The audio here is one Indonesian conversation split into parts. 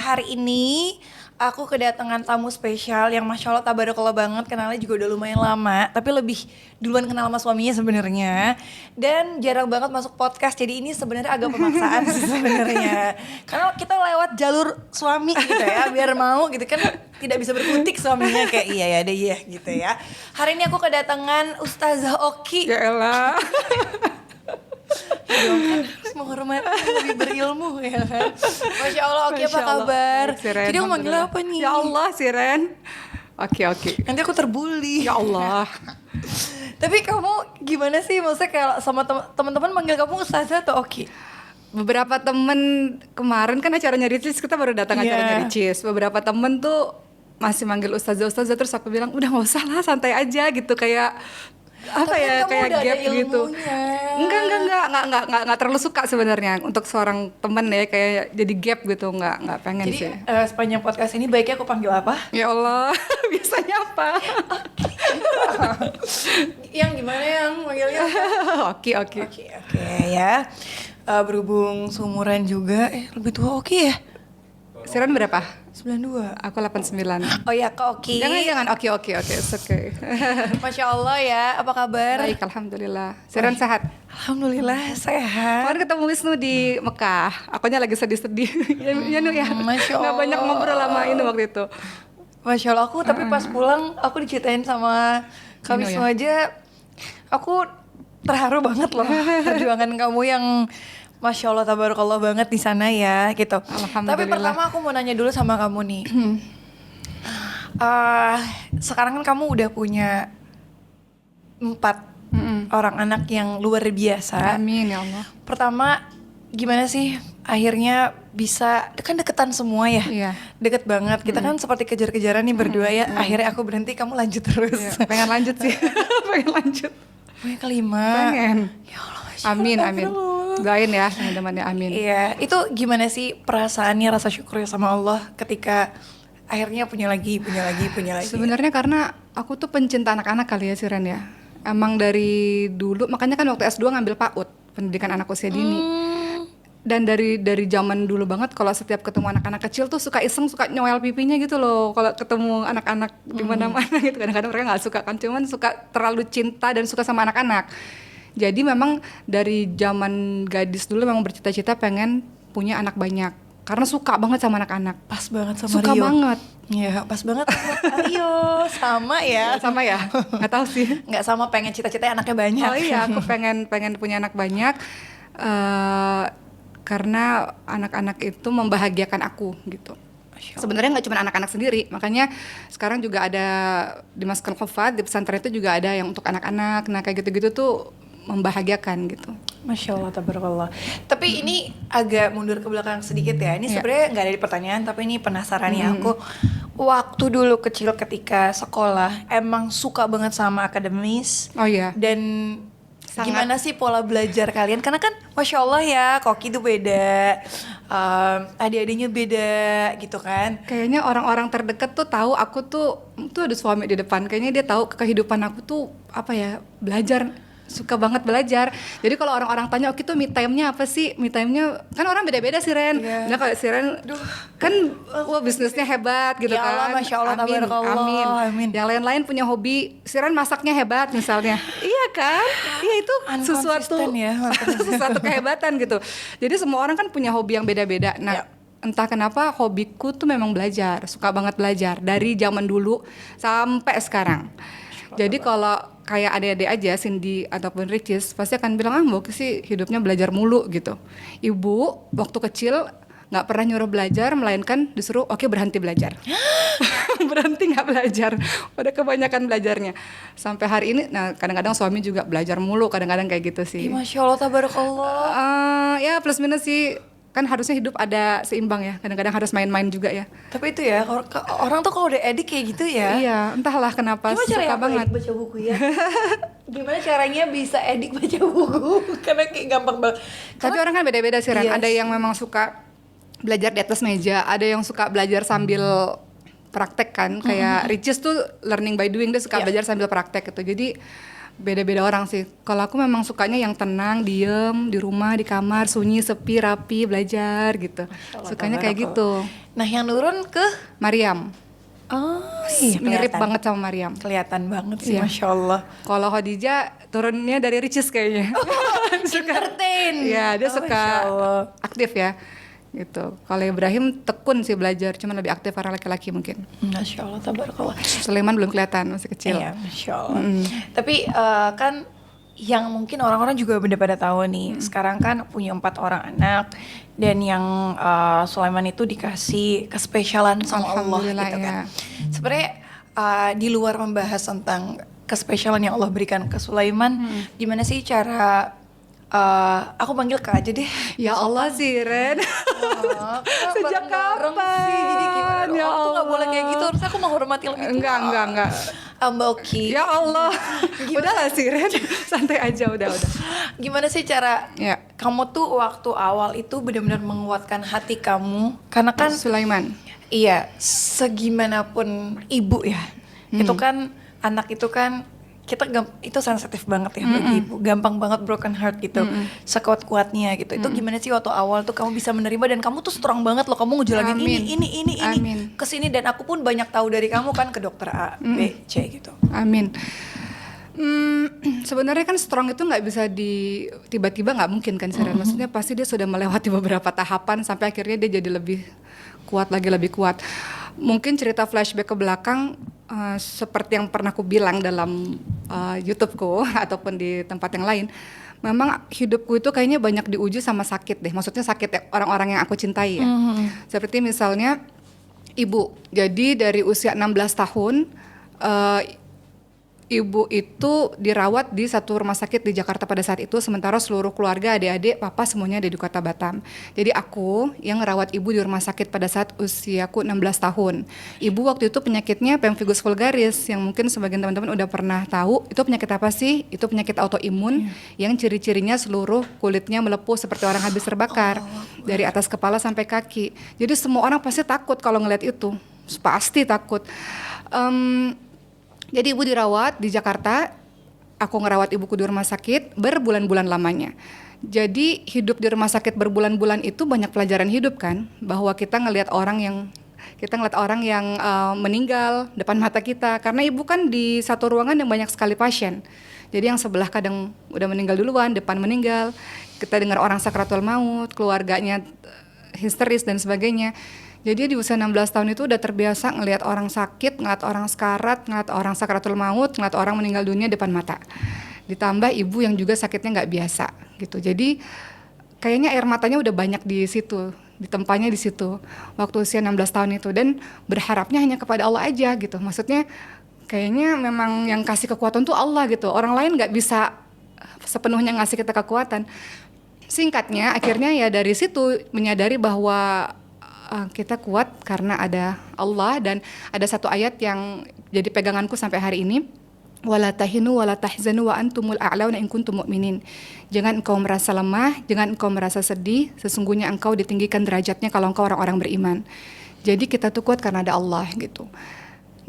hari ini aku kedatangan tamu spesial yang Masya Allah tabarakallah banget, kenalnya juga udah lumayan lama, tapi lebih duluan kenal sama suaminya sebenarnya. Dan jarang banget masuk podcast, jadi ini sebenarnya agak pemaksaan sih sebenarnya. Karena kita lewat jalur suami gitu ya, biar mau gitu kan, tidak bisa berkutik suaminya kayak iya ya deh iya gitu ya. Hari ini aku kedatangan Ustazah Oki. Ya elah. Ya dong, kan harus menghormati lebih berilmu ya kan. Masya Allah, Oki apa kabar? Siren, Jadi aku manggil apa nih? Ya Allah Siren. Oke. Nanti aku terbully. Ya Allah. Tapi kamu gimana sih? Maksudnya kayak sama teman-teman manggil kamu Ustazah atau Oki? Beberapa temen kemarin kan acaranya Ricis, kita baru datang acaranya Ricis. Beberapa temen tuh masih manggil Ustazah, terus aku bilang udah nggak usah lah, santai aja gitu, kayak apa tapi ya, kamu kayak udah gap ada gitu. Enggak terlalu suka sebenarnya untuk seorang temen ya, kayak jadi gap gitu, nggak pengen Jadi sih. sepanjang podcast ini baiknya aku panggil apa? Ya Allah, biasanya apa? Yang gimana yang manggilnya? Oke. Oke ya. Berhubung seumuran juga, lebih tua Oki ya? Siren berapa? 92. Aku 89. Oh ya Kak Oki. Jangan, oke, it's okay. Masya Allah ya, apa kabar? Baik, alhamdulillah. Siren sehat? Alhamdulillah sehat. Kemarin ketemu Wisnu di Mekah, akunya lagi sedih-sedih. Ya Nu ya, Masya Allah. nggak banyak ngobrol sama ini waktu itu. Masya Allah, aku tapi pas pulang aku diceritain sama Kak Inu Wisnu aja, aku terharu banget loh perjuangan kamu yang Masya Allah tabarakallah banget di sana ya gitu. Alhamdulillah. Tapi pertama aku mau nanya dulu sama kamu nih. Sekarang kan kamu udah punya 4 orang anak yang luar biasa. Amin ya Allah. Pertama gimana sih akhirnya bisa, kan deketan semua ya? Iya. Deket banget. Kita kan seperti kejar-kejaran nih berdua ya. Akhirnya aku berhenti, kamu lanjut terus. Iya, pengen lanjut sih. Pengen lanjut. Punya kelima. Pengen. Ya Allah, Masya Amin. Allah. Doain ya teman-temannya, amin. Iya, itu gimana sih perasaannya, rasa syukurnya sama Allah ketika akhirnya punya lagi. Sebenarnya karena aku tuh pencinta anak-anak kali ya Siren ya. Emang dari dulu, makanya kan waktu S2 ngambil PAUD, pendidikan anak usia dini. Dan dari zaman dulu banget kalau setiap ketemu anak-anak kecil tuh suka iseng, suka nyoel pipinya gitu loh. Kalau ketemu anak-anak di mana-mana gitu, kadang-kadang mereka nggak suka kan, cuman suka terlalu cinta dan suka sama anak-anak. Jadi memang dari zaman gadis dulu memang bercita-cita pengen punya anak banyak. Karena suka banget sama anak-anak. Pas banget sama suka Rio. Banget. Iya, pas banget sama Rio. Sama ya. Sama ya? Nggak tahu sih. Nggak sama, pengen cita-citanya anaknya banyak. Oh iya, aku pengen punya anak banyak. Karena anak-anak itu membahagiakan aku gitu. Sebenarnya nggak cuma anak-anak sendiri, makanya sekarang juga ada di Masjidil Hufad, di pesantren itu juga ada yang untuk anak-anak. Nah kayak gitu-gitu tuh membahagiakan gitu. Masya Allah, tabarakallah. Tapi ini agak mundur ke belakang sedikit ya. Ini sebenarnya nggak ada di pertanyaan, tapi ini penasaran ya aku. Waktu dulu kecil ketika sekolah, emang suka banget sama akademis. Oh iya. Dan Sangat. Gimana sih pola belajar kalian? Karena kan Masya Allah ya, Koki tuh beda, adik-adiknya beda gitu kan. Kayaknya orang-orang terdekat tuh tahu aku tuh ada suami di depan. Kayaknya dia tahu kehidupan aku tuh apa ya, belajar. Suka banget belajar. Jadi kalau orang-orang tanya, Oki tuh me time-nya apa sih? Me time-nya kan orang beda-beda sih Ren. Yeah. Nah kalau si Ren kan bisnisnya hebat gitu Ya Allah, kan. Masya Allah, tabarakallah. Amin. Yang lain-lain punya hobi. Si Ren masaknya hebat misalnya. Iya kan? Iya itu sesuatu ya. sesuatu kehebatan gitu. Jadi semua orang kan punya hobi yang beda-beda. Nah, entah kenapa hobiku tuh memang belajar. Suka banget belajar dari zaman dulu sampai sekarang. Jadi kalau kayak adik-adik aja, Cindy ataupun Ricis pasti akan bilang, Mbak sih hidupnya belajar mulu gitu. Ibu waktu kecil nggak pernah nyuruh belajar, melainkan disuruh oke berhenti belajar. Berhenti nggak belajar, udah kebanyakan belajarnya. Sampai hari ini, nah kadang-kadang suami juga belajar mulu, kadang-kadang kayak gitu sih. Masya Allah, tabarakallah. Ya plus minus sih. Kan harusnya hidup ada seimbang ya, kadang-kadang harus main-main juga ya. Tapi itu ya, orang tuh kalau udah edik kayak gitu ya. Iya, entahlah kenapa Gimana suka caranya banget. baca buku ya? Gimana caranya bisa edik baca buku? Karena kayak gampang banget. Tapi orang kan beda-beda sih Ren. Yes. Ada yang memang suka belajar di atas meja, ada yang suka belajar sambil praktek kan. Kayak Ricis tuh learning by doing, dia suka belajar sambil praktek gitu. Jadi beda-beda orang sih. Kalau aku memang sukanya yang tenang, diem di rumah, di kamar, sunyi, sepi, rapi, belajar gitu. Allah, Sukanya kayak tabarakallah. gitu. Nah yang nurun ke Mariam, oh iya, mirip kelihatan. banget sama Mariam. Kelihatan banget sih, Iya. Masya Allah. Kalau Khadijah turunnya dari Ricis kayaknya. Entertain. Iya, dia Oh, suka Masya Allah. aktif ya. Gitu. Kalau Ibrahim tekun sih belajar, cuman lebih aktif karena laki-laki mungkin. Masya Allah, tabarakallah. Sulaiman belum kelihatan, masih kecil. Iya, Masya Allah. Tapi kan yang mungkin orang-orang juga udah pada tahu nih, sekarang kan punya 4 orang anak, dan yang Sulaiman itu dikasih kespesialan sama Allah Alhamdulillah, gitu kan. ya. Sebenarnya di luar membahas tentang kespesialan yang Allah berikan ke Sulaiman, gimana sih cara aku panggil Kak aja deh. Ya Allah sih, Ren. Sejak Bareng-bareng kapan? sih, jadi gimana? Ya Aku tuh nggak boleh Allah. kayak gitu, harusnya aku menghormati lebih tua. Enggak. Mbak Oki. Ya Allah. Udahlah sih, Ren. Santai aja, udah. Gimana sih cara Ya. kamu tuh waktu awal itu benar-benar menguatkan hati kamu? Karena kan Sulaiman. iya, segimanapun ibu ya, itu kan anak itu kan itu sensitif banget ya bagi ibu, gampang banget broken heart gitu, sekuat-kuatnya gitu. Itu gimana sih waktu awal tuh kamu bisa menerima, dan kamu tuh strong banget loh, kamu ngejalanin ini Amin. kesini, dan aku pun banyak tahu dari kamu kan ke dokter A, B, C gitu. Amin. Sebenarnya kan strong itu nggak bisa tiba-tiba, nggak mungkin kan, Seren. Maksudnya pasti dia sudah melewati beberapa tahapan sampai akhirnya dia jadi lebih kuat lagi, lebih kuat. Mungkin cerita flashback ke belakang, seperti yang pernah aku bilang dalam YouTubeku ataupun di tempat yang lain, memang hidupku itu kayaknya banyak diuji sama sakit deh. Maksudnya sakit orang-orang yang aku cintai ya. Seperti misalnya ibu. Jadi dari usia 16 tahun ibu itu dirawat di satu rumah sakit di Jakarta pada saat itu, sementara seluruh keluarga, adik-adik, papa semuanya ada di Kota Batam. Jadi aku yang ngerawat ibu di rumah sakit pada saat usiaku 16 tahun. Ibu waktu itu penyakitnya pemphigus vulgaris, yang mungkin sebagian teman-teman udah pernah tahu. Itu penyakit apa sih? Itu penyakit autoimun yang ciri-cirinya seluruh kulitnya melepuh seperti orang habis terbakar, dari atas kepala sampai kaki. Jadi semua orang pasti takut kalau ngeliat itu, pasti takut. Jadi ibu dirawat di Jakarta, aku ngerawat ibuku di rumah sakit berbulan-bulan lamanya. Jadi hidup di rumah sakit berbulan-bulan itu banyak pelajaran hidup kan, bahwa kita ngelihat orang yang meninggal depan mata kita, karena ibu kan di satu ruangan yang banyak sekali pasien. Jadi yang sebelah kadang udah meninggal duluan, depan meninggal, kita dengar orang sakratul maut, keluarganya histeris dan sebagainya. Jadi di usia 16 tahun itu udah terbiasa ngelihat orang sakit, ngelihat orang sekarat, ngelihat orang sakratul maut, ngelihat orang meninggal dunia depan mata. Ditambah ibu yang juga sakitnya nggak biasa gitu. Jadi kayaknya air matanya udah banyak di situ, ditempanya di situ waktu usia 16 tahun itu, dan berharapnya hanya kepada Allah aja gitu. Maksudnya kayaknya memang yang kasih kekuatan tuh Allah gitu. Orang lain nggak bisa sepenuhnya ngasih kita kekuatan. Singkatnya akhirnya ya dari situ menyadari bahwa kita kuat karena ada Allah, dan ada satu ayat yang jadi peganganku sampai hari ini. Wala tahinu wala tahzanu wa antumul a'launa in kuntum mu'minin. Jangan engkau merasa lemah, jangan engkau merasa sedih, sesungguhnya engkau ditinggikan derajatnya kalau engkau orang-orang beriman. Jadi kita tuh kuat karena ada Allah gitu.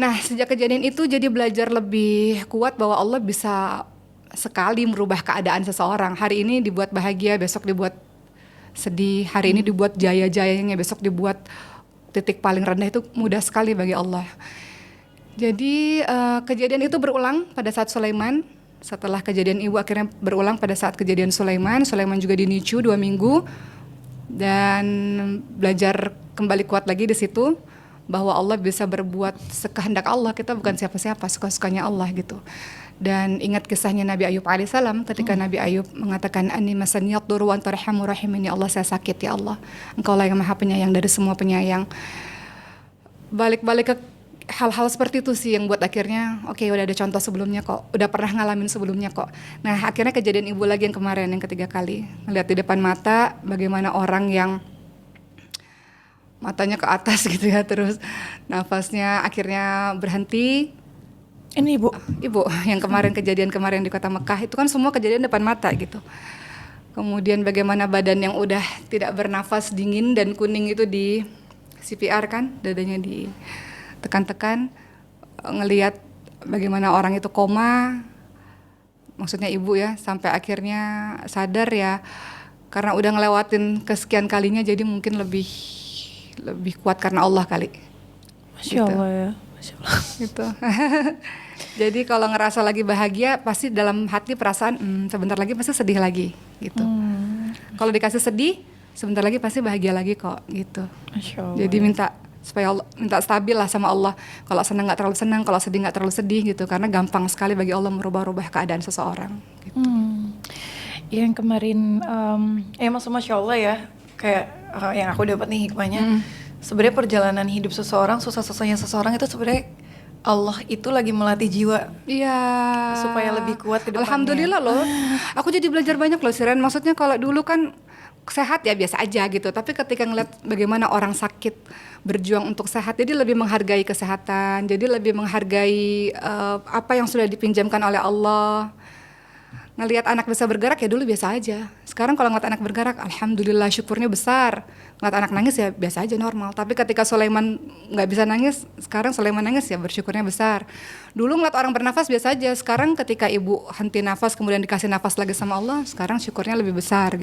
Nah, sejak kejadian itu jadi belajar lebih kuat bahwa Allah bisa sekali merubah keadaan seseorang. Hari ini dibuat bahagia, besok dibuat sedih, hari ini dibuat jaya-jayanya, besok dibuat titik paling rendah. Itu mudah sekali bagi Allah. Jadi kejadian itu berulang pada saat Sulaiman. Setelah kejadian ibu akhirnya berulang pada saat kejadian Sulaiman. Sulaiman juga dinicu 2 minggu dan belajar kembali kuat lagi di situ, bahwa Allah bisa berbuat sekehendak Allah. Kita bukan siapa-siapa, suka-sukanya Allah gitu. Dan ingat kisahnya Nabi Ayub alaihissalam ketika Nabi Ayub mengatakan anni masaniyad duru wa anta arhamur rahimin, ya Allah saya sakit ya Allah, engkau lah yang maha penyayang dari semua penyayang. Balik-balik ke hal-hal seperti itu sih yang buat akhirnya oke, udah ada contoh sebelumnya kok, udah pernah ngalamin sebelumnya kok. Nah akhirnya kejadian ibu lagi yang kemarin, yang ketiga kali, ngeliat di depan mata bagaimana orang yang matanya ke atas gitu ya, terus nafasnya akhirnya berhenti. Ini ibu Yang kejadian kemarin di kota Mekah itu kan semua kejadian depan mata gitu. Kemudian bagaimana badan yang udah tidak bernafas, dingin dan kuning itu di CPR kan, dadanya ditekan-tekan, ngelihat bagaimana orang itu koma, maksudnya ibu ya, sampai akhirnya sadar ya, karena udah ngelewatin kesekian kalinya, jadi mungkin lebih kuat karena Allah kali. Masya Allah ya. Masya Allah. Gitu. Jadi kalau ngerasa lagi bahagia, pasti dalam hati perasaan sebentar lagi pasti sedih lagi gitu. Kalau dikasih sedih, sebentar lagi pasti bahagia lagi kok gitu. Masya Allah. Jadi supaya Allah, minta stabil lah sama Allah. Kalau senang nggak terlalu senang, kalau sedih nggak terlalu sedih gitu. Karena gampang sekali bagi Allah merubah-rubah keadaan seseorang. Gitu. Yang kemarin, maksud Masya Allah ya, kayak yang aku dapat nih hikmahnya, sebenarnya perjalanan hidup seseorang, susah-susahnya seseorang itu sebenarnya Allah itu lagi melatih jiwa. Iya. Supaya lebih kuat ke depannya. Alhamdulillah loh. Aku jadi belajar banyak loh Siren. Maksudnya kalau dulu kan sehat ya biasa aja gitu. Tapi ketika ngeliat bagaimana orang sakit berjuang untuk sehat, jadi lebih menghargai kesehatan. Jadi lebih menghargai apa yang sudah dipinjamkan oleh Allah. Ngelihat anak bisa bergerak ya dulu biasa aja. Sekarang kalau ngeliat anak bergerak, alhamdulillah syukurnya besar. Ngeliat anak nangis ya biasa aja normal. Tapi ketika Sulaiman nggak bisa nangis, sekarang Sulaiman nangis ya bersyukurnya besar. Dulu ngeliat orang bernafas biasa aja. Sekarang ketika ibu henti nafas kemudian dikasih nafas lagi sama Allah, sekarang syukurnya lebih besar.